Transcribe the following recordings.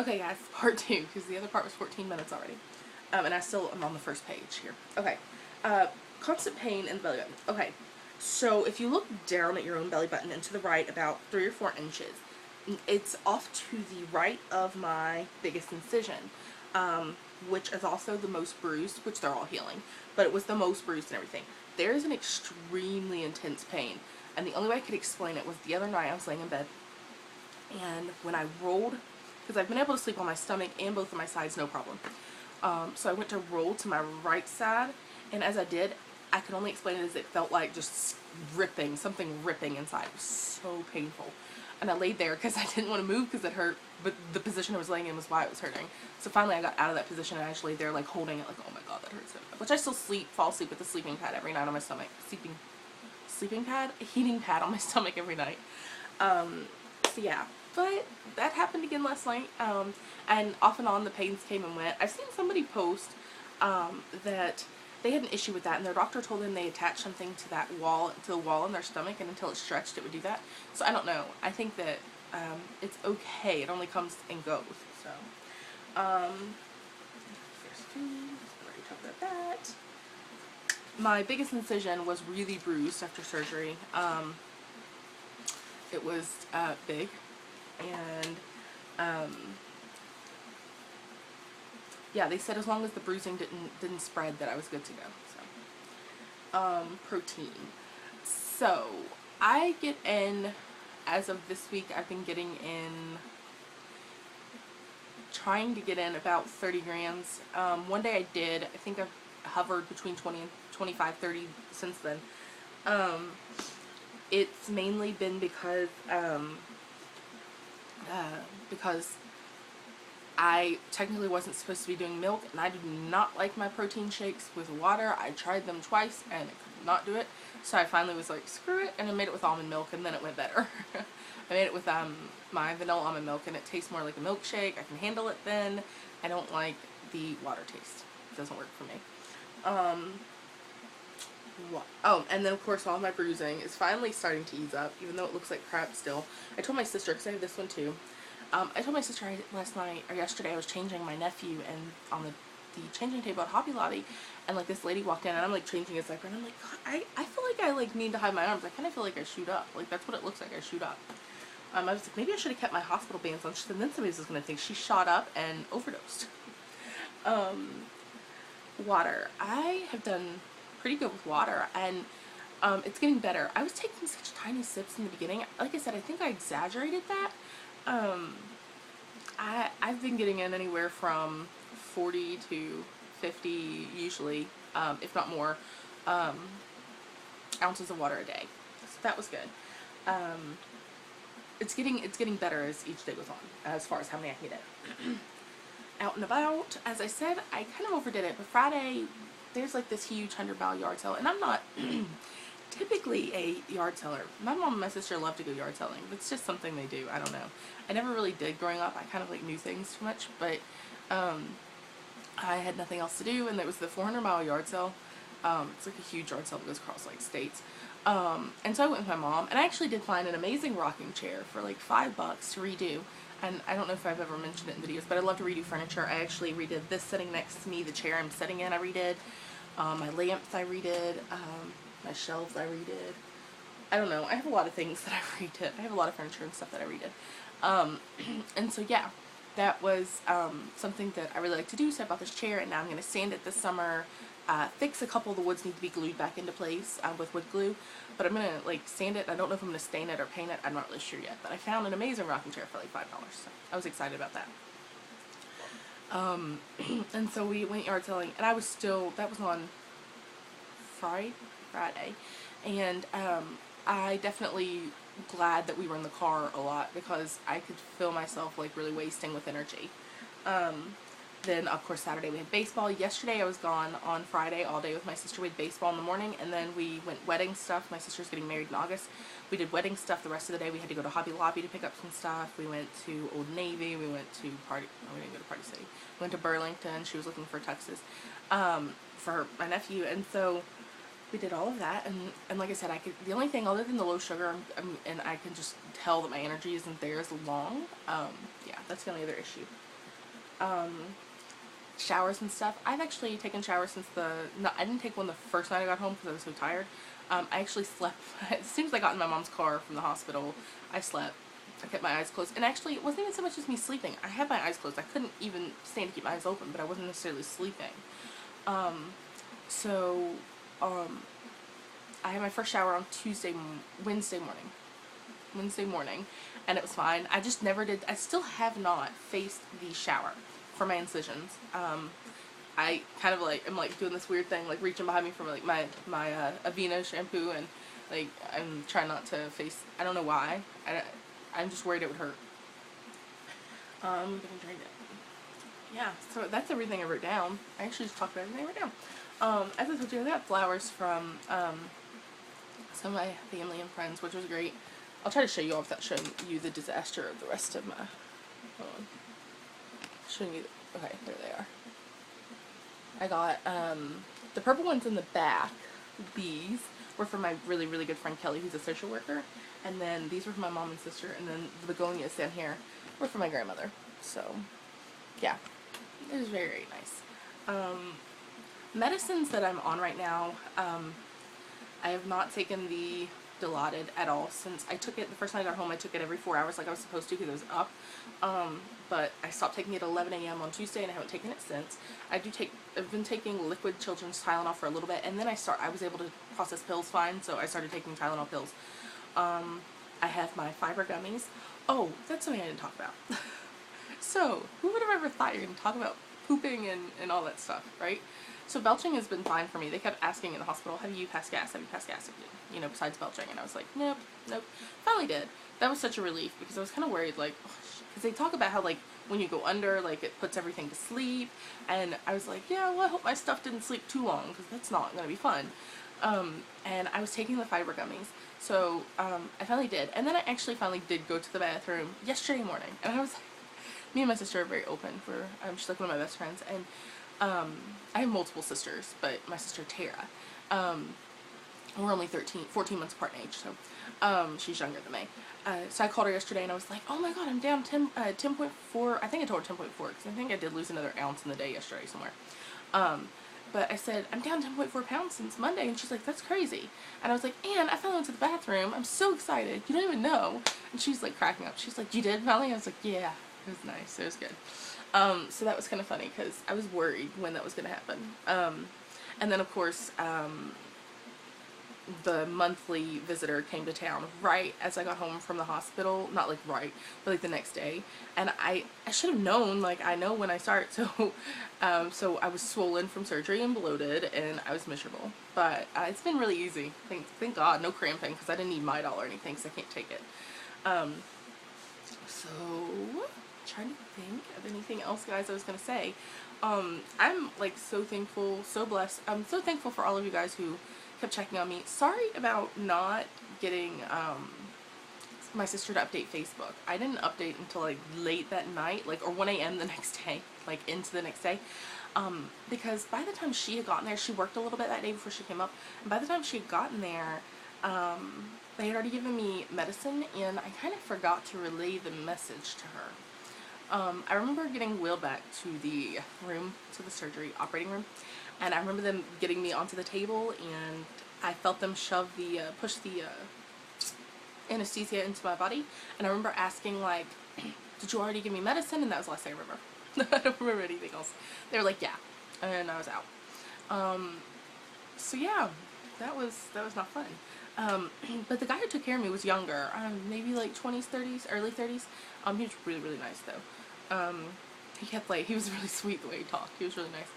Okay, guys, part two, because the other part was 14 minutes already. And I still am on the first page here. Okay. Constant pain in the belly button. Okay. So if you look down at your own belly button and to the right about 3 or 4 inches, it's off to the right of my biggest incision, which is also the most bruised, which they're all healing, but it was the most bruised and everything. There's an extremely intense pain, and the only way I could explain it was the other night I was laying in bed, and when I rolled, because I've been able to sleep on my stomach and both of my sides no problem, so I went to roll to my right side, and as I did, I could only explain it as it felt like just ripping, something ripping inside. It was so painful. And I laid there because I didn't want to move because it hurt, but the position I was laying in was why it was hurting. So finally I got out of that position and I just laid there like holding it like, oh my god, that hurts so bad. Which I still fall asleep with a sleeping pad every night on my stomach. Sleeping pad? A heating pad on my stomach every night. So yeah. But that happened again last night. And off and on the pains came and went. I've seen somebody post that they had an issue with that, and their doctor told them they attached something to that wall, to the wall in their stomach, and until it stretched, it would do that. So I don't know. I think that it's okay. It only comes and goes. So, here's food. Already talked about that. My biggest incision was really bruised after surgery. It was big, and yeah, they said as long as the bruising didn't spread that I was good to go. So, protein. So, I get in, as of this week, I've been getting in, trying to get in about 30 grams. One day I did. I think I've hovered between 20 and 25, 30 since then. It's mainly been because I technically wasn't supposed to be doing milk, and I do not like my protein shakes with water. I tried them twice, and I could not do it. So I finally was like, screw it, and I made it with almond milk, and then it went better. I made it with my vanilla almond milk, and it tastes more like a milkshake. I can handle it then. I don't like the water taste. It doesn't work for me. Oh, and then of course all my bruising is finally starting to ease up, even though it looks like crap still. I told my sister, because I have this one too, I told my sister last night, or yesterday, I was changing my nephew and on the changing table at Hobby Lobby, and like this lady walked in, and I'm like changing his diaper, and I'm like, God, I feel like I like need to hide my arms. I kind of feel like I shoot up. Like that's what it looks like, I shoot up. I was like, maybe I should have kept my hospital bands on. And then somebody's just going to think she shot up and overdosed. Water. I have done pretty good with water, and it's getting better. I was taking such tiny sips in the beginning. Like I said, I think I exaggerated that. I've been getting in anywhere from 40 to 50 usually, if not more, ounces of water a day. So that was good. It's getting better as each day goes on, as far as how many I can get in. Out and about, as I said, I kind of overdid it, but Friday, there's like this huge 100-mile yard sale, and I'm not typically a yard seller. My mom and my sister love to go yard selling. It's just something they do. I don't know. I never really did growing up. I kind of like knew things too much, but I had nothing else to do, and there was the 400-mile yard sale. It's like a huge yard sale that goes across like states. And so I went with my mom, and I actually did find an amazing rocking chair for like $5 to redo. And I don't know if I've ever mentioned it in videos, but I love to redo furniture. I actually redid this sitting next to me, the chair I'm sitting in I redid, my lamps I redid, my shelves I redid. I don't know, I have a lot of things that I redid. I have a lot of furniture and stuff that I redid. And so yeah, that was something that I really like to do, so I bought this chair, and now I'm going to sand it this summer, fix a couple of the woods need to be glued back into place with wood glue, but I'm going to like sand it. I don't know if I'm going to stain it or paint it. I'm not really sure yet, but I found an amazing rocking chair for like $5, so I was excited about that. And so we went yard selling, and I was still, that was on Friday, and I definitely glad that we were in the car a lot, because I could feel myself like really wasting with energy. Then, of course, Saturday we had baseball. Yesterday I was gone on Friday all day with my sister. We had baseball in the morning, and then we went wedding stuff. My sister's getting married in August. We did wedding stuff the rest of the day. We had to go to Hobby Lobby to pick up some stuff. We went to Old Navy. We went to Party... No, we didn't go to Party City. We went to Burlington. She was looking for tuxes for my nephew. And so we did all of that. And like I said, the only thing other than the low sugar, and I can just tell that my energy isn't there as long. Yeah, that's the only other issue. Showers and stuff. I've actually taken showers since no, I didn't take one the first night I got home because I was so tired. I actually slept, as soon as I got in my mom's car from the hospital, I slept. I kept my eyes closed. And actually, it wasn't even so much as me sleeping. I had my eyes closed. I couldn't even stand to keep my eyes open, but I wasn't necessarily sleeping. So, I had my first shower on Wednesday morning, and it was fine. I just never did, I still have not faced the shower for my incisions. I kind of like, am like doing this weird thing, like reaching behind me for like my Avena shampoo, and like, I'm trying not to face, I don't know why. I'm just worried it would hurt. I'm gonna drain it. Yeah, so that's everything I wrote down. I actually just talked about everything I wrote down. As I told you, I got flowers from some of my family and friends, which was great. I'll try to show you all without showing you the disaster of the rest of my, hold on. Showing you, okay, there they are. I got, the purple ones in the back, these were from my really, really good friend Kelly, who's a social worker. And then these were from my mom and sister, and then the begonias down here were from my grandmother. So, yeah, it was very, very nice. Medicines that I'm on right now, I have not taken the Dilaudid at all since I took it, the first night I got home I took it every 4 hours like I was supposed to because it was up. But I stopped taking it at 11 a.m. on Tuesday and I haven't taken it since. I've been taking liquid children's Tylenol for a little bit, and then I was able to process pills fine, so I started taking Tylenol pills. I have my fiber gummies. Oh, that's something I didn't talk about. So, who would have ever thought you're going to talk about pooping and all that stuff, right? So belching has been fine for me. They kept asking in the hospital, have you passed gas? Have you passed gas? You know, besides belching. And I was like, nope. Finally did. That was such a relief because I was kind of worried, like, because they talk about how, like, when you go under, like, it puts everything to sleep. And I was like, yeah, well, I hope my stuff didn't sleep too long because that's not going to be fun. And I was taking the fiber gummies. So, I finally did. And then I actually finally did go to the bathroom yesterday morning. And I was like, me and my sister are very open for, she's like one of my best friends. And, I have multiple sisters, but my sister Tara, we're only 14 months apart in age, so, she's younger than me. So I called her yesterday and I was like, oh my god, I'm down 10.4, I think I told her 10.4, because I think I did lose another ounce in the day yesterday somewhere. But I said, I'm down 10.4 pounds since Monday, and she's like, that's crazy. And I was like, and I finally went to the bathroom, I'm so excited, you don't even know. And she's like cracking up, she's like, you did finally? I was like, yeah, it was nice, it was good. So that was kind of funny because I was worried when that was going to happen. And then of course, the monthly visitor came to town right as I got home from the hospital. Not like right, but like the next day. And I should have known, like I know when I start. So, so I was swollen from surgery and bloated and I was miserable. But it's been really easy. Thank God, no cramping because I didn't need Midol or anything because I can't take it. So, trying to think of anything else, guys, I was going to say. I'm like so thankful, so blessed. I'm so thankful for all of you guys who kept checking on me. Sorry about not getting my sister to update Facebook. I didn't update until like late that night, like, or 1 a.m. the next day, like into the next day. Because by the time she had gotten there, she worked a little bit that day before she came up, and by the time she had gotten there, they had already given me medicine, and I kind of forgot to relay the message to her. I remember getting wheeled back to the room, to the surgery operating room, and I remember them getting me onto the table, and I felt them push the anesthesia into my body, and I remember asking, like, did you already give me medicine? And that was the last thing I remember. I don't remember anything else. They were like, yeah, and I was out. So yeah, that was not fun. But the guy who took care of me was younger, maybe like 20s, 30s, early 30s. He was really, really nice though. He kept like, he was really sweet the way he talked. He was really nice.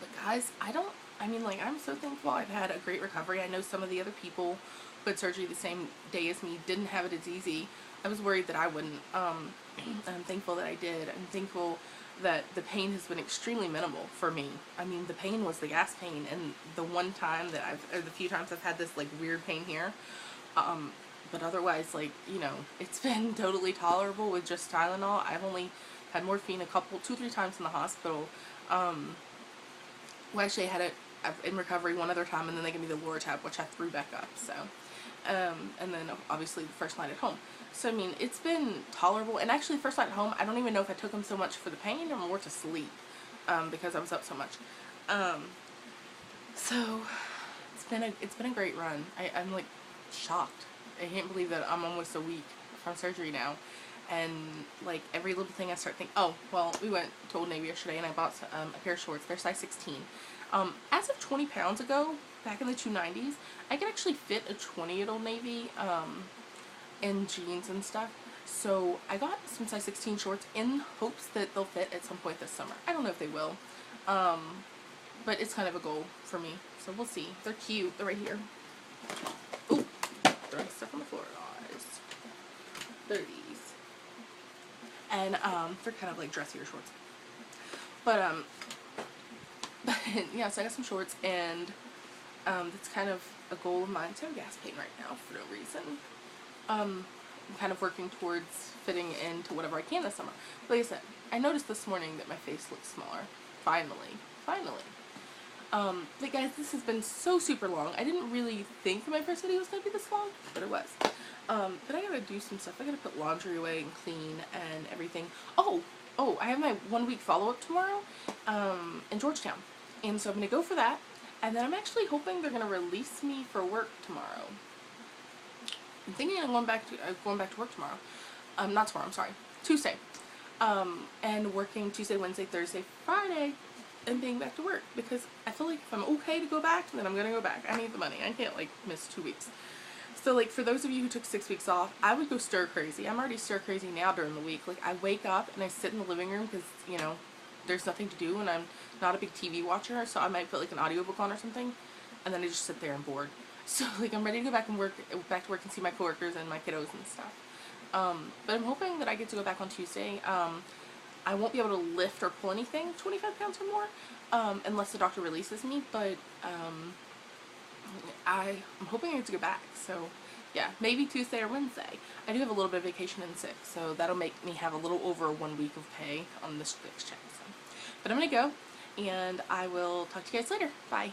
But guys, I'm so thankful I've had a great recovery. I know some of the other people who had surgery the same day as me didn't have it as easy. I was worried that I wouldn't. I'm thankful that I did. I'm thankful that the pain has been extremely minimal for me. I mean, the pain was the gas pain, and the one time that the few times I've had this like weird pain here, but otherwise, like, you know, it's been totally tolerable with just Tylenol. I've only had morphine 2-3 times in the hospital. Well, actually I had it in recovery one other time, and then they gave me the Lortab, which I threw back up, so and then obviously the first night at home. So I mean, it's been tolerable. And actually, the first night at home, I don't even know if I took them so much for the pain or more to sleep, because I was up so much. So it's been a great run. I'm like shocked. I can't believe that I'm almost a week from surgery now, and like every little thing I start thinking. Oh well, we went to Old Navy yesterday, and I bought a pair of shorts. They're size 16. As of 20 pounds ago, back in the 290s, I could actually fit a 20 at Old Navy, in jeans and stuff. So I got some size 16 shorts in hopes that they'll fit at some point this summer. I don't know if they will, but it's kind of a goal for me. So we'll see. They're cute. They're right here. Ooh, throwing stuff on the floor, guys. They're these, and they're kind of like dressier shorts. But yeah, so I got some shorts, and that's kind of a goal of mine. So I have gas pain right now for no reason. I'm kind of working towards fitting into whatever I can this summer. Like I said, I noticed this morning that my face looks smaller. Finally. But guys, this has been so super long. I didn't really think that my first video was going to be this long, but it was. But I gotta do some stuff. I gotta put laundry away and clean and everything. Oh, I have my 1 week follow-up tomorrow, in Georgetown. And so I'm gonna go for that. And then I'm actually hoping they're gonna release me for work tomorrow. I'm thinking I'm going back to work tomorrow. Not tomorrow, I'm sorry. Tuesday. And working Tuesday, Wednesday, Thursday, Friday, and being back to work. Because I feel like if I'm okay to go back, then I'm gonna go back. I need the money. I can't like miss 2 weeks. So like for those of you who took 6 weeks off, I would go stir crazy. I'm already stir crazy now during the week. Like I wake up and I sit in the living room because, you know, there's nothing to do and I'm not a big TV watcher, so I might put like an audiobook on or something, and then I just sit there and bored. So like I'm ready to go back to work and see my coworkers and my kiddos and stuff. But I'm hoping that I get to go back on Tuesday. I won't be able to lift or pull anything 25 pounds or more, unless the doctor releases me, but I'm hoping I get to go back. So yeah, maybe Tuesday or Wednesday. I do have a little bit of vacation in sick, so that'll make me have a little over 1 week of pay on this next check. So. But I'm gonna go, and I will talk to you guys later. Bye.